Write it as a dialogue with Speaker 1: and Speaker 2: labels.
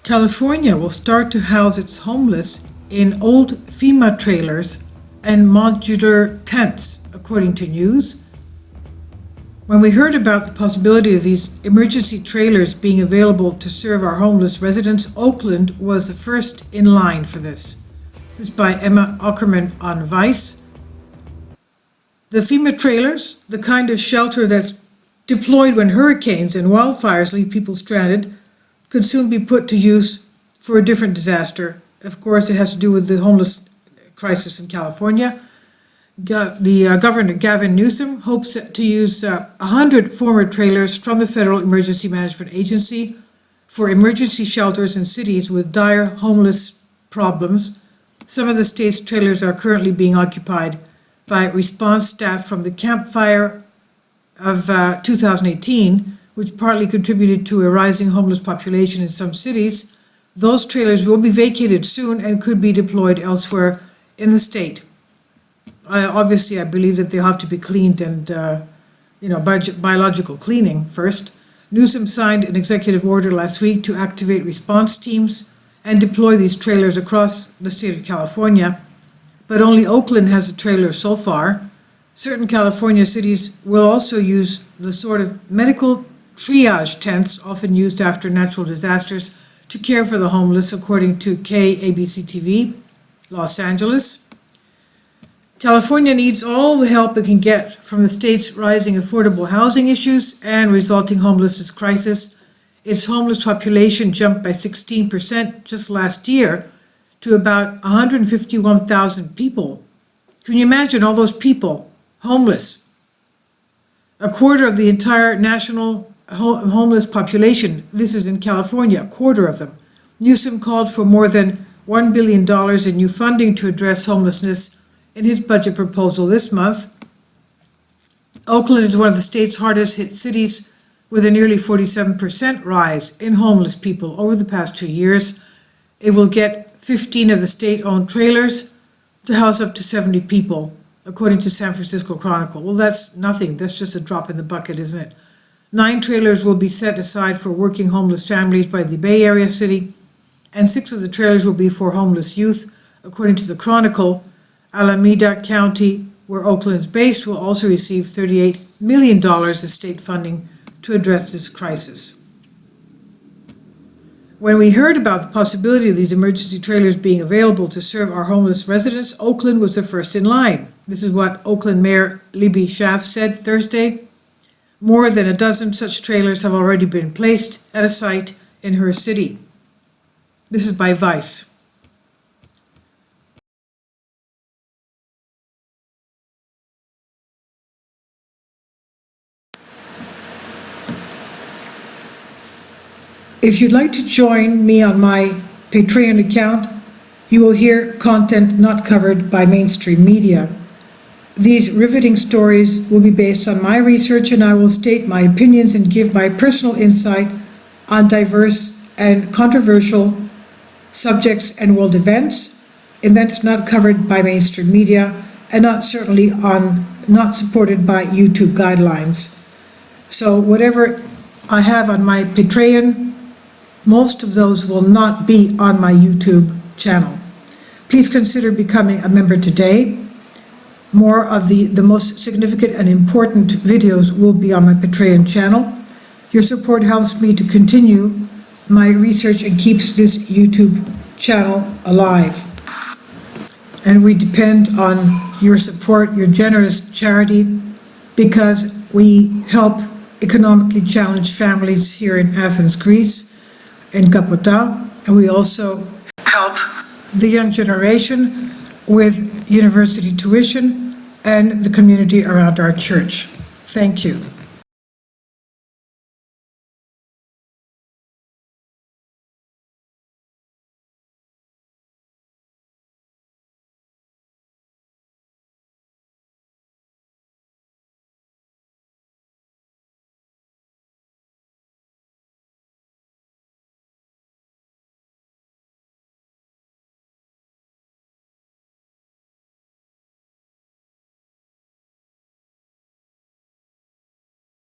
Speaker 1: California will start to house its homeless in old FEMA trailers and modular tents, according to news. When we heard about the possibility of these emergency trailers being available to serve our homeless residents, Oakland was the first in line for this. This is by Emma Ackerman on Vice. The FEMA trailers, the kind of shelter that's deployed when hurricanes and wildfires leave people stranded, could soon be put to use for a different disaster. Of course, it has to do with the homeless crisis in California. Governor Gavin Newsom hopes to use 100 former trailers from the Federal Emergency Management Agency for emergency shelters in cities with dire homeless problems. Some of the state's trailers are currently being occupied by response staff from the Camp Fire of 2018, which partly contributed to a rising homeless population in some cities. Those trailers will be vacated soon and could be deployed elsewhere in the state. Obviously, I believe that they'll have to be cleaned and, biological cleaning first. Newsom signed an executive order last week to activate response teams and deploy these trailers across the state of California, but only Oakland has a trailer so far. Certain California cities will also use the sort of medical triage tents often used after natural disasters to care for the homeless, according to KABC-TV, Los Angeles. California needs all the help it can get from the state's rising affordable housing issues and resulting homelessness crisis. Its homeless population jumped by 16% just last year to about 151,000 people. Can you imagine all those people homeless? A quarter of the entire national homeless population. This is in California, a quarter of them. Newsom called for more than $1 billion in new funding to address homelessness in his budget proposal this month. Oakland is one of the state's hardest hit cities, with a nearly 47% rise in homeless people over the past 2 years. It will get 15 of the state-owned trailers to house up to 70 people, according to San Francisco Chronicle. Well, that's nothing. That's just a drop in the bucket, isn't it? 9 trailers will be set aside for working homeless families by the Bay Area city, and 6 of the trailers will be for homeless youth. According to the Chronicle, Alameda County, where Oakland's based, will also receive $38 million in state funding to address this crisis. When we heard about the possibility of these emergency trailers being available to serve our homeless residents, Oakland was the first in line. This is what Oakland Mayor Libby Schaaf said Thursday. More than a dozen such trailers have already been placed at a site in her city. This is by Vice. If you'd like to join me on my Patreon account, you will hear content not covered by mainstream media. These riveting stories will be based on my research, and I will state my opinions and give my personal insight on diverse and controversial subjects and world events not covered by mainstream media, and not supported by YouTube guidelines. So whatever I have on my Patreon, most of those will not be on my YouTube channel. Please consider becoming a member today. More of the most significant and important videos will be on my Patreon channel. Your support helps me to continue my research and keeps this YouTube channel alive. And we depend on your support, your generous charity, because we help economically challenged families here in Athens, Greece, in Kapota, and we also help the young generation with university tuition and the community around our church. Thank you.